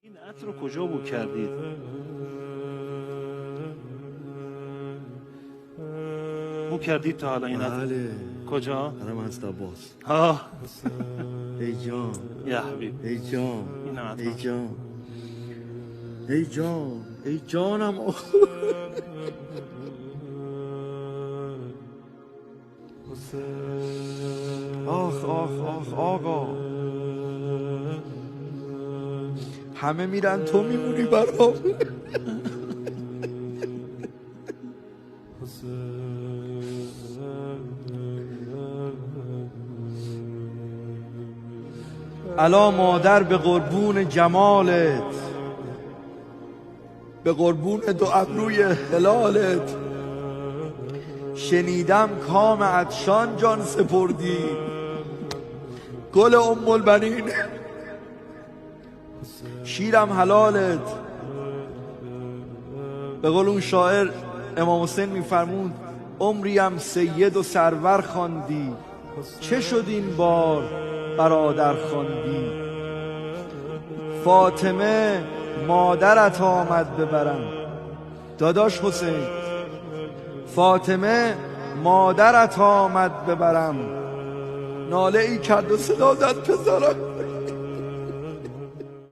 این عطر رو کجا بو کردید؟ بو کردید تا حالا این عطر؟ بله. کجا؟ حرم حضرت عباس. ها ای جان، یا حبیب، ای جان، این عطر. ای جان، ای جان، ای جانم. آخ آخ آخ آقا، همه میرن تو میمونی برام. الا مادر به قربون جمالت، به قربون دو ابروی هلالت، شنیدم کام عطشان جان سپردی، گل ام البنین شیرم حلالت. به قول اون شاعر امام حسین میفرمود عمریم سید و سرور خواندی، چه شد این بار برادر خواندی. فاطمه مادرت آمد ببرم، داداش حسین، فاطمه مادرت آمد ببرم، ناله ای کرد و صدا زد پسرم.